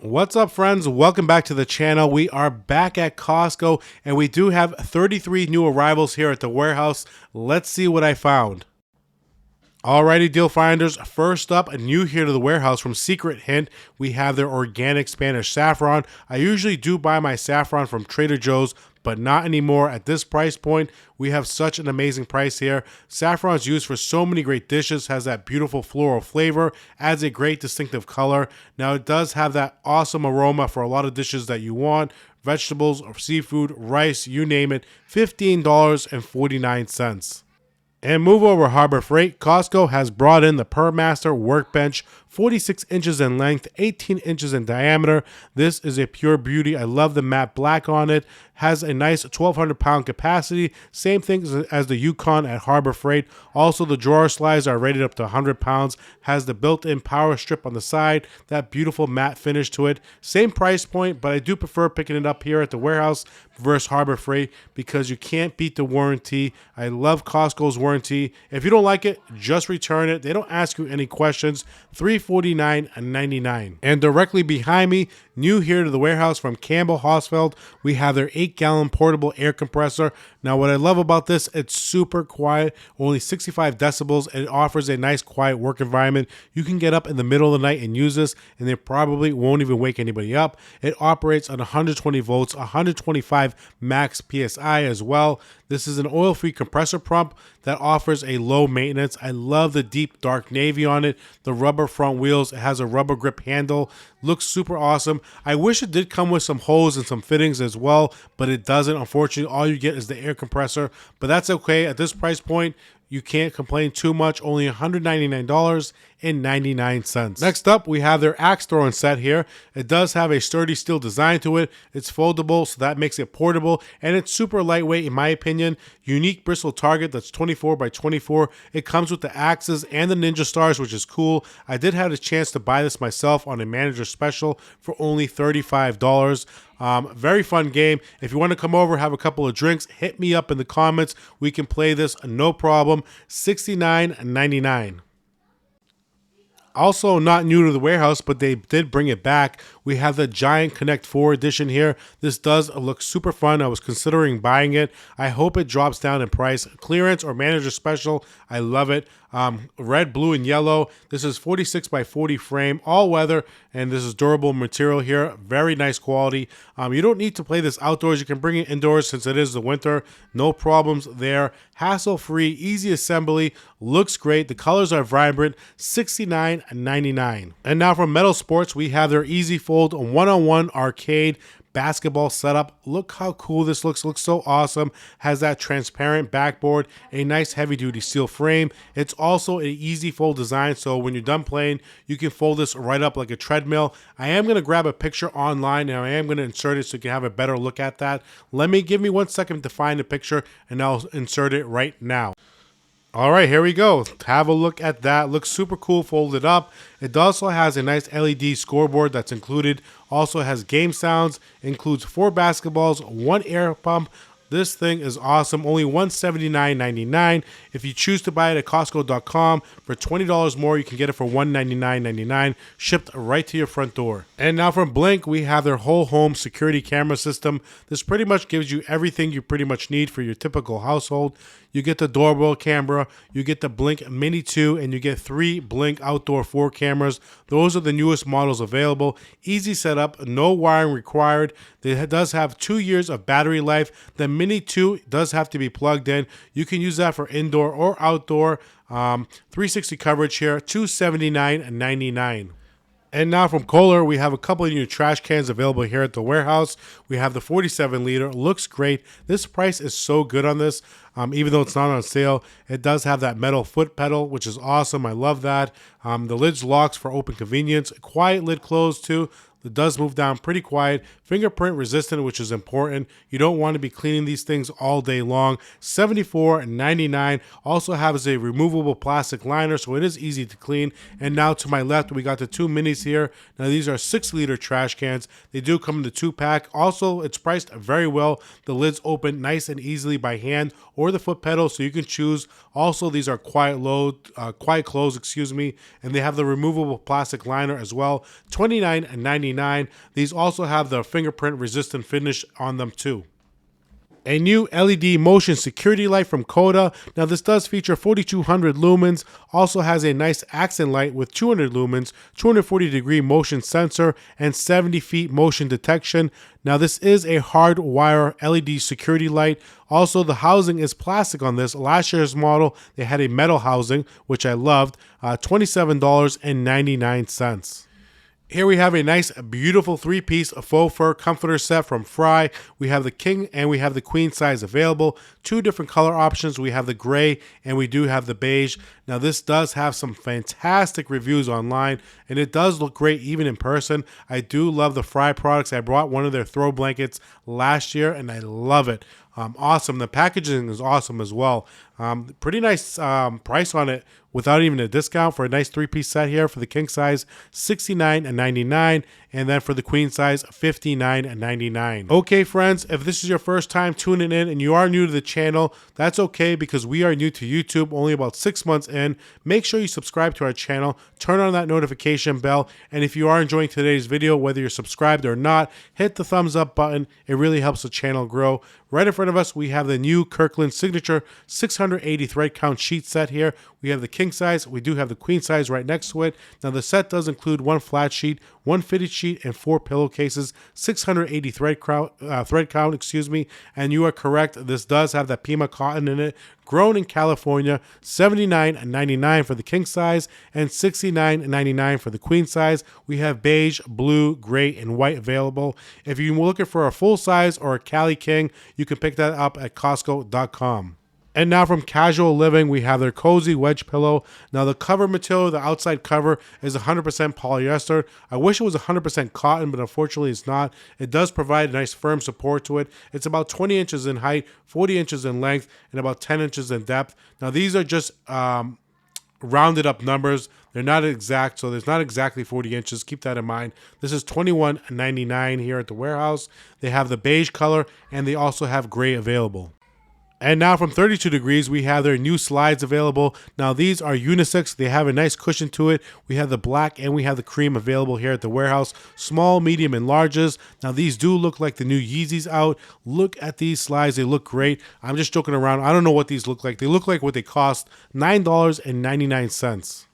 What's up, friends? Welcome back to the channel. We are back at Costco and we do have 33 new arrivals here at the warehouse. Let's see what I found. Alrighty, deal finders. First up, new here to the warehouse from Secret Hint, we have their organic Spanish saffron. I usually do buy my saffron from Trader Joe's, but not anymore. At this price point, we have such an amazing price here. Saffron is used for so many great dishes, has that beautiful floral flavor, adds a great distinctive color. Now, it does have that awesome aroma for a lot of dishes that you want, vegetables or seafood, rice, you name it, $15.49. And move over Harbor Freight. Costco has brought in the PurMaster workbench, 46 inches in length, 18 inches in diameter. This is a pure beauty. I love the matte black on it. Has a nice 1,200 pound capacity. Same thing as the Yukon at Harbor Freight. Also, the drawer slides are rated up to 100 pounds. Has the built-in power strip on the side. That beautiful matte finish to it. Same price point, but I do prefer picking it up here at the warehouse versus Harbor Freight because you can't beat the warranty. I love Costco's warranty. If you don't like it, just return it. They don't ask you any questions. $349.99. And directly behind me, new here to the warehouse from Campbell Hausfeld, we have their 8-gallon portable air compressor. Now, what I love about this, it's super quiet, only 65 decibels, and it offers a nice quiet work environment. You can get up in the middle of the night and use this, and they probably won't even wake anybody up. It operates on 120 volts, 125 max PSI as well. This is an oil-free compressor pump that offers a low maintenance. I love the deep dark navy on it, the rubber front wheels. It has a rubber grip handle. Looks super awesome. I wish it did come with some hose and some fittings as well, but it doesn't. Unfortunately, all you get is the air compressor, but that's okay. At this price point, you can't complain too much. Only $199.99. Next up, we have their axe throwing set here. It does have a sturdy steel design to it. It's foldable, so that makes it portable, and it's super lightweight in my opinion. Unique bristle target that's 24 by 24. It comes with the axes and the ninja stars, which is cool. I did have a chance to buy this myself on a manager special for only $35. Very fun game. If you want to come over, have a couple of drinks, hit me up in the comments. We can play this, no problem. $69.99. Also not new to the warehouse, but they did bring it back. We have the Giant Connect 4 edition here. This does look super fun. I was considering buying it. I hope it drops down in price. Clearance or manager special, I love it. Red, blue, and yellow. This is 46 by 40 frame, all weather, and this is durable material here. Very nice quality. You don't need to play this outdoors. You can bring it indoors since it is the winter. No problems there. Hassle-free, easy assembly. Looks great. The colors are vibrant. $69.99. And now from Metal Sports, we have their Easy Fold one-on-one arcade basketball setup. Look how cool this looks. Looks so awesome. Has that transparent backboard, a nice heavy duty steel frame. It's also an easy fold design, so when you're done playing, you can fold this right up like a treadmill. I am going to grab a picture online and I am going to insert it so you can have a better look at that. Give me 1 second to find the picture and I'll insert it right now. All right, here we go. Have a look at that. Looks super cool folded up. It also has a nice LED scoreboard that's included. Also has game sounds. Includes 4 basketballs, 1 air pump. This thing is awesome. Only $179.99. If you choose to buy it at Costco.com for $20 more, you can get it for $199.99, shipped right to your front door. And now from Blink, we have their whole home security camera system. This pretty much gives you everything you pretty much need for your typical household. You get the doorbell camera, you get the Blink Mini 2, and you get 3 Blink Outdoor 4 cameras. Those are the newest models available. Easy setup, no wiring required. It does have 2 years of battery life. The Mini 2 does have to be plugged in. You can use that for indoor or outdoor. 360 coverage here, $279.99. And now from Kohler, we have a couple of new trash cans available here at the warehouse. We have the 47 liter, looks great. This price is so good on this, even though it's not on sale. It does have that metal foot pedal, which is awesome. I love that. The lid's locks for open convenience. Quiet lid close too. It does move down pretty quiet. Fingerprint resistant, which is important. You don't want to be cleaning these things all day long. $74.99. Also has a removable plastic liner, so it is easy to clean. And now to my left, we got the 2 minis here. Now these are 6-liter trash cans. They do come in the 2-pack. Also, it's priced very well. The lids open nice and easily by hand or the foot pedal, so you can choose. Also, these are quiet close, and they have the removable plastic liner as well. $29.99. $199. These also have the fingerprint resistant finish on them too. A new LED motion security light from Coda. Now this does feature 4200 lumens, also has a nice accent light with 200 lumens, 240-degree motion sensor, and 70 feet motion detection. Now this is a hardwire LED security light. Also, the housing is plastic on this. Last year's model, they had a metal housing, which I loved, $27.99. Here we have a nice, beautiful three-piece faux fur comforter set from Fry. We have the king and we have the queen size available. Two different color options. We have the gray and we do have the beige. Now this does have some fantastic reviews online and it does look great even in person. I do love the Fry products. I brought one of their throw blankets last year and I love it. Awesome. The packaging is awesome as well. Pretty nice price on it without even a discount for a nice three-piece set here. For the king size, $69.99, and then for the queen size, $59.99. Okay, friends, if this is your first time tuning in and you are new to the channel, that's okay because we are new to YouTube, only about 6 months in. Make sure you subscribe to our channel, turn on that notification bell, and if you are enjoying today's video, whether you're subscribed or not, hit the thumbs up button. It really helps the channel grow. Right in front of us, we have the new Kirkland Signature 680 thread count sheet set here. We have the king size. We do have the queen size right next to it. Now, the set does include one flat sheet, one fitted sheet, and 4 pillowcases, 680 thread count, and you are correct. This does have that Pima cotton in it. Grown in California, $79.99 for the king size and $69.99 for the queen size. We have beige, blue, gray, and white available. If you're looking for a full size or a Cali King, you can pick that up at Costco.com. And now from Casual Living, we have their Cozy Wedge Pillow. Now the cover material, the outside cover, is 100% polyester. I wish it was 100% cotton, but unfortunately it's not. It does provide a nice firm support to it. It's about 20 inches in height, 40 inches in length, and about 10 inches in depth. Now these are just rounded up numbers. They're not exact, so there's not exactly 40 inches. Keep that in mind. This is $21.99 here at the warehouse. They have the beige color, and they also have gray available. And now from 32 Degrees, we have their new slides available. Now these are unisex. They have a nice cushion to it. We have the black and we have the cream available here at the warehouse. Small, medium, and larges. Now these do look like the new Yeezys out. Look at these slides. They look great. I'm just joking around. I don't know what these look like. They look like what they cost, $9.99.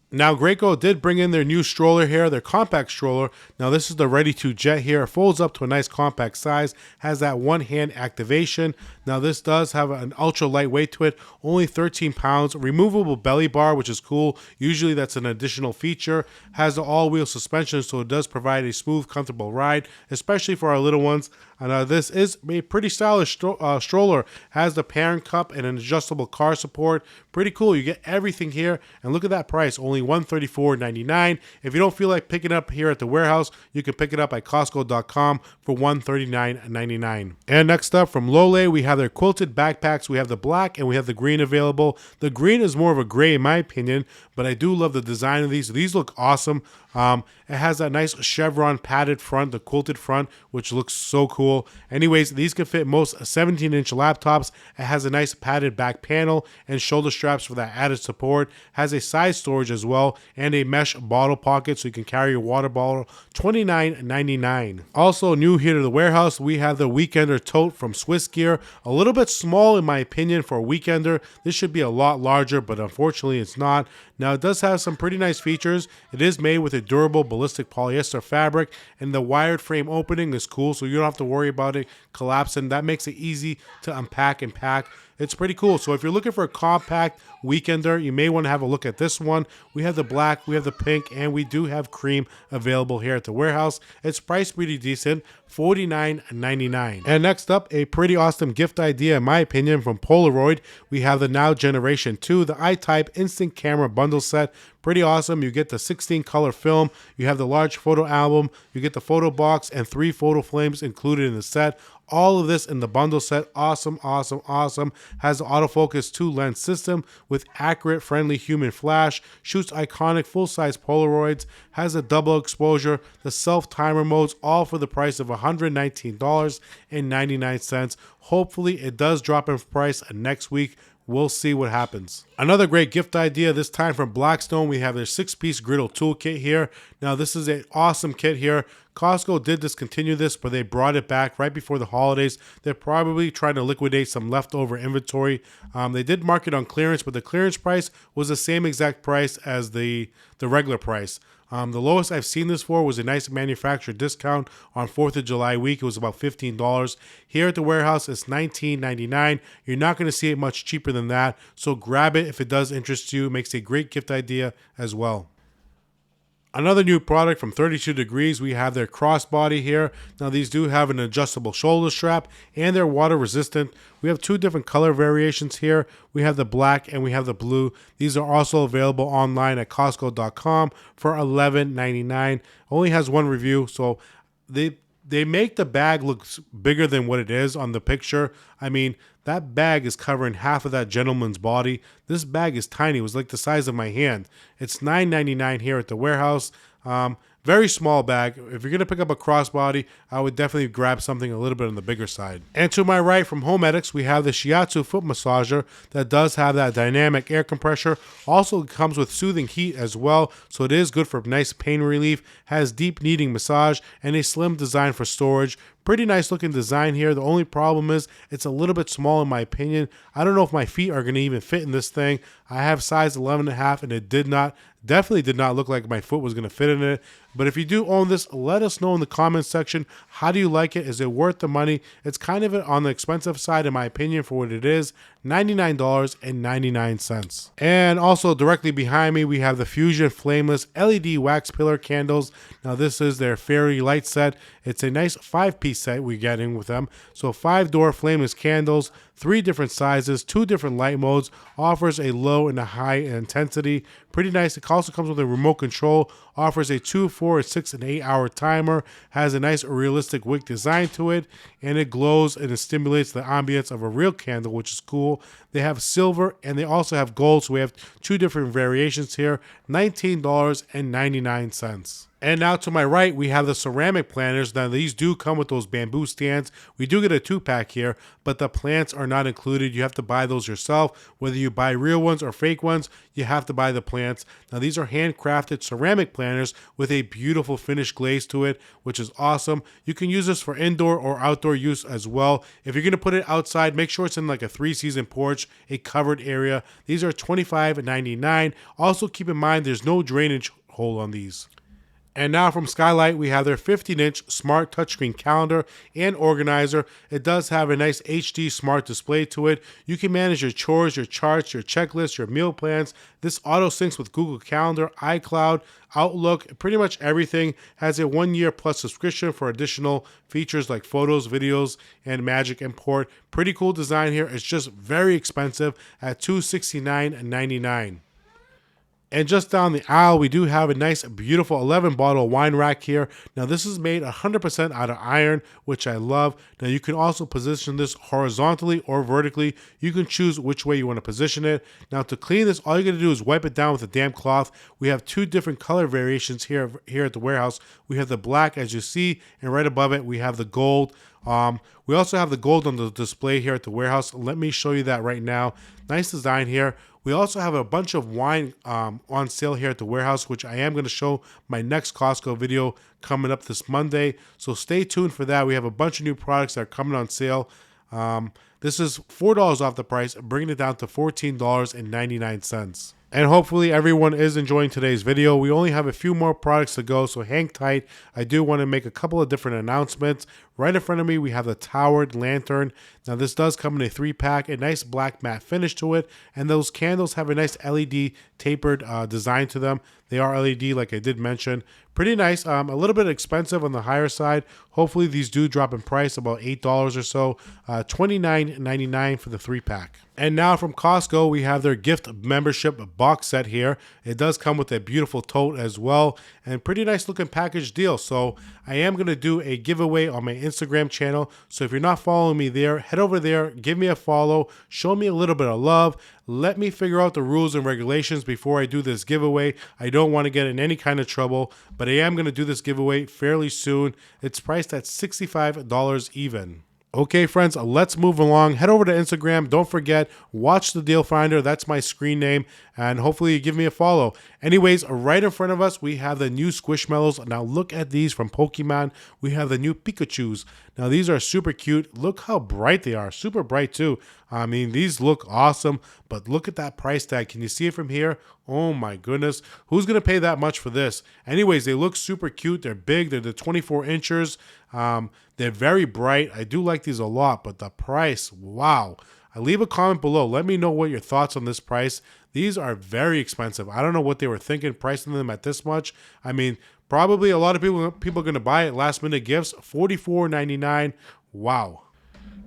Now, Graco did bring in their new stroller here, their compact stroller. Now, this is the Ready to Jet here. It folds up to a nice compact size, has that one-hand activation. Now, this does have an ultra lightweight to it, only 13 pounds. Removable belly bar, which is cool. Usually, that's an additional feature. Has the all-wheel suspension, so it does provide a smooth, comfortable ride, especially for our little ones. And this is a pretty stylish stroller. Has the parent cup and an adjustable car support. Pretty cool. You get everything here. And look at that price, only $134.99. If you don't feel like picking it up here at the warehouse, you can pick it up at Costco.com for $139.99. And next up from Lole, we have their quilted backpacks. We have the black and we have the green available. The green is more of a gray in my opinion, but I do love the design of these. These look awesome. It has that nice chevron padded front, the quilted front, which looks so cool. Anyways, these can fit most 17-inch laptops. It has a nice padded back panel and shoulder straps for that added support. Has a side storage as well and a mesh bottle pocket so you can carry your water bottle. $29.99. Also new here to the warehouse, we have the Weekender tote from Swiss Gear. A little bit small in my opinion for a Weekender. This should be a lot larger, but unfortunately it's not. Now it does have some pretty nice features. It is made with a durable ballistic polyester fabric, and the wired frame opening is cool, so you don't have to worry about it collapsing. That makes it easy to unpack and pack. It's pretty cool. So if you're looking for a compact Weekender, you may want to have a look at this one. We have the black, we have the pink, and we do have cream available here at the warehouse. It's priced pretty decent, $49.99. And next up, a pretty awesome gift idea in my opinion from Polaroid. We have the Now Generation 2, the I-Type Instant Camera Bundle Set. Pretty awesome. You get the 16 color film, you have the large photo album, you get the photo box, and 3 photo frames included in the set. All of this in the bundle set. Awesome, awesome, awesome. Has the autofocus 2-lens system with accurate, friendly human flash. Shoots iconic full-size Polaroids. Has a double exposure. The self-timer modes, all for the price of $119.99. Hopefully, it does drop in price next week. We'll see what happens. Another great gift idea, this time from Blackstone. We have their 6-piece griddle toolkit here. Now, this is an awesome kit here. Costco did discontinue this, but they brought it back right before the holidays. They're probably trying to liquidate some leftover inventory. They did mark it on clearance, but the clearance price was the same exact price as the regular price. The lowest I've seen this for was a nice manufacturer discount on 4th of July week. It was about $15. Here at the warehouse, it's $19.99. You're not going to see it much cheaper than that, so grab it if it does interest you. It makes a great gift idea as well. Another new product from 32 Degrees, we have their crossbody here. Now, these do have an adjustable shoulder strap and they're water resistant. We have two different color variations here. We have the black and we have the blue. These are also available online at Costco.com for $11.99. Only has one review, so they make the bag look bigger than what it is on the picture. I mean, that bag is covering half of that gentleman's body. This bag is tiny. It was like the size of my hand. It's $9.99 here at the warehouse. Very small bag. If you're going to pick up a crossbody, I would definitely grab something a little bit on the bigger side. And to my right from Homedics, we have the Shiatsu foot massager that does have that dynamic air compressor. Also comes with soothing heat as well, so it is good for nice pain relief. Has deep kneading massage and a slim design for storage. Pretty nice looking design here. The only problem is it's a little bit small in my opinion. I don't know if my feet are going to even fit in this thing. I have size 11.5 and it definitely did not look like my foot was going to fit in it. But if you do own this, let us know in the comments section. How do you like it? Is it worth the money? It's kind of on the expensive side in my opinion for what it is. $99.99. And also directly behind me, we have the Fusion Flameless LED Wax Pillar Candles. Now this is their fairy light set. It's a nice 5-piece set we're getting with them. So 5-door flameless candles, 3 different sizes, 2 different light modes, offers a low and a high intensity. Pretty nice. It also comes with a remote control, offers a 2, 4, 6, and 8 hour timer, has a nice realistic wick design to it, and it glows and it stimulates the ambience of a real candle, which is cool. They have silver and they also have gold, so we have 2 different variations here, $19.99. And now to my right, we have the ceramic planters. Now these do come with those bamboo stands. We do get a 2-pack here, but the plants are not included. You have to buy those yourself. Whether you buy real ones or fake ones, you have to buy the plants. Now these are handcrafted ceramic planters with a beautiful finished glaze to it, which is awesome. You can use this for indoor or outdoor use as well. If you're going to put it outside, make sure it's in like a 3-season porch, a covered area. These are $25.99. Also keep in mind there's no drainage hole on these. And now from Skylight, we have their 15-inch smart touchscreen calendar and organizer. It does have a nice HD smart display to it. You can manage your chores, your charts, your checklists, your meal plans. This auto syncs with Google Calendar, iCloud, Outlook, pretty much everything. Has a 1-year plus subscription for additional features like photos, videos, and Magic Import. Pretty cool design here. It's just very expensive at $269.99. And just down the aisle, we do have a nice, beautiful 11-bottle wine rack here. Now, this is made 100% out of iron, which I love. Now, you can also position this horizontally or vertically. You can choose which way you want to position it. Now, to clean this, all you got to do is wipe it down with a damp cloth. We have 2 different color variations here at the warehouse. We have the black, as you see, and right above it, we have the gold. We also have the gold on the display here at the warehouse. Let me show you that right now. Nice design here. We also have a bunch of wine on sale here at the warehouse, which I am going to show my next Costco video coming up this Monday. So stay tuned for that. We have a bunch of new products that are coming on sale. This is $4 off the price, bringing it down to $14.99. And hopefully everyone is enjoying today's video. We only have a few more products to go, so hang tight. I do want to make a couple of different announcements. Right in front of me, we have the Towered Lantern. Now, this does come in a 3-pack, a nice black matte finish to it, and those candles have a nice LED tapered design to them. They are LED, like I did mention. Pretty nice, a little bit expensive on the higher side. Hopefully, these do drop in price, about $8 or so. $29.99 for the 3-pack. And now from Costco, we have their gift membership box set here. It does come with a beautiful tote as well, and pretty nice looking package deal. So I am going to do a giveaway on my Instagram channel. So if you're not following me there, head over there, give me a follow, show me a little bit of love. Let me figure out the rules and regulations before I do this giveaway. I don't want to get in any kind of trouble, but I am going to do this giveaway fairly soon. It's priced at $65 even. Okay, friends, let's move along. Head over to Instagram. Don't forget, watch the Deal Finder. That's my screen name. And hopefully you give me a follow. Anyways, right in front of us, we have the new Squishmallows. Now look at these from Pokemon. We have the new Pikachus. Now these are super cute. Look how bright they are. Super bright too. I mean, these look awesome. But look at that price tag. Can you see it from here? Oh my goodness. Who's going to pay that much for this? Anyways, they look super cute. They're big. They're the 24 inches. They're very bright. I do like these a lot, but the price, wow. Leave a comment below. Let me know what your thoughts on this price. These are very expensive. I don't know what they were thinking pricing them at this much. I mean, probably a lot of people are going to buy it. Last minute gifts, $44.99. Wow.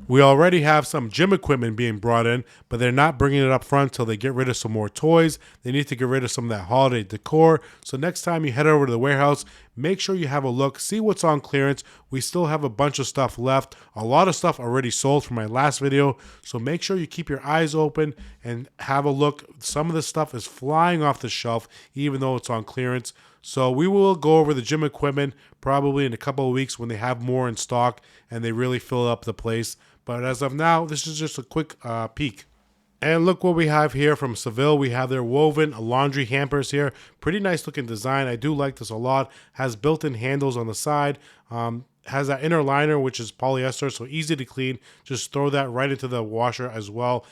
We already have some gym equipment being brought in, but they're not bringing it up front until they get rid of some more toys. They need to get rid of some of that holiday decor. So next time you head over to the warehouse, make sure you have a look, see what's on clearance. We still have a bunch of stuff left. A lot of stuff already sold from my last video. So make sure you keep your eyes open and have a look. Some of the stuff is flying off the shelf, even though it's on clearance. So we will go over the gym equipment probably in a couple of weeks when they have more in stock and they really fill up the place. But as of now, this is just a quick peek. And look what we have here from Seville. We have their woven laundry hampers here. Pretty nice looking design. I do like this a lot. Has built-in handles on the side. Has that inner liner, which is polyester, so easy to clean. Just throw that right into the washer as well.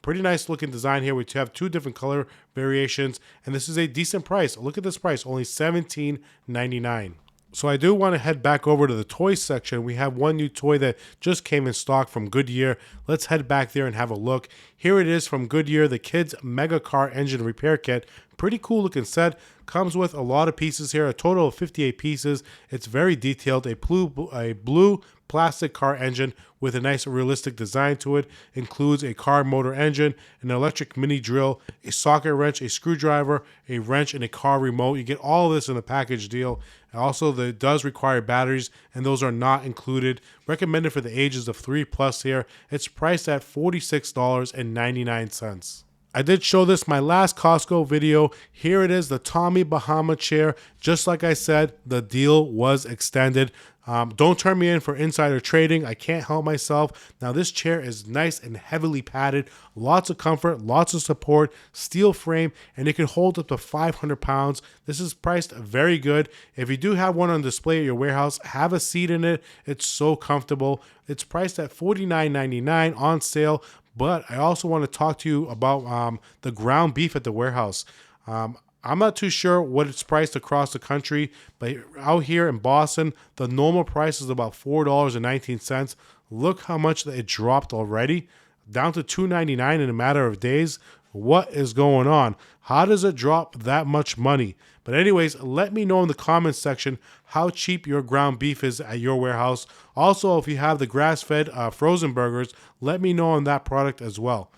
Pretty nice looking design here. We have two different color variations, and this is a decent price. Look at this price, only $17.99. So I do want to head back over to the toy section. We have one new toy that just came in stock from Goodyear. Let's head back there and have a look. Here it is from Goodyear, the Kids Mega Car Engine Repair Kit. Pretty cool looking set. Comes with a lot of pieces here, a total of 58 pieces. It's very detailed. A blue plastic car engine with a nice realistic design to it. Includes a car motor engine, an electric mini drill, a socket wrench, a screwdriver, a wrench, and a car remote. You get all of this in a package deal. Also, it does require batteries, and those are not included. Recommended for the ages of 3+ here. It's priced at $46.99. I did show this my last Costco video. Here it is, the Tommy Bahama chair. Just like I said, the deal was extended. Don't turn me in for insider trading. I can't help myself. Now this chair is nice and heavily padded. Lots of comfort, lots of support, steel frame, and it can hold up to 500 pounds. This is priced very good. If you do have one on display at your warehouse, have a seat in it. It's so comfortable. It's priced at $49.99 on sale. But I also want to talk to you about the ground beef at the warehouse. I'm not too sure what it's priced across the country, but out here in Boston, the normal price is about $4.19. Look how much it dropped already, down to $2.99 in a matter of days. What is going on? How does it drop that much money? But anyways, let me know in the comments section how cheap your ground beef is at your warehouse. Also, if you have the grass-fed frozen burgers, let me know on that product as well.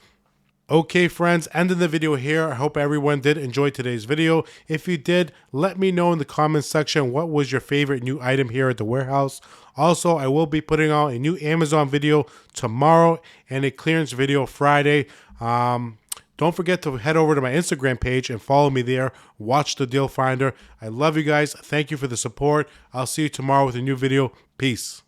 Okay, friends, ending the video here. I hope everyone did enjoy today's video. If you did, let me know in the comments section what was your favorite new item here at the warehouse. Also, I will be putting out a new Amazon video tomorrow and a clearance video Friday. Don't forget to head over to my Instagram page and follow me there. Watch the Deal Finder. I love you guys. Thank you for the support. I'll see you tomorrow with a new video. Peace.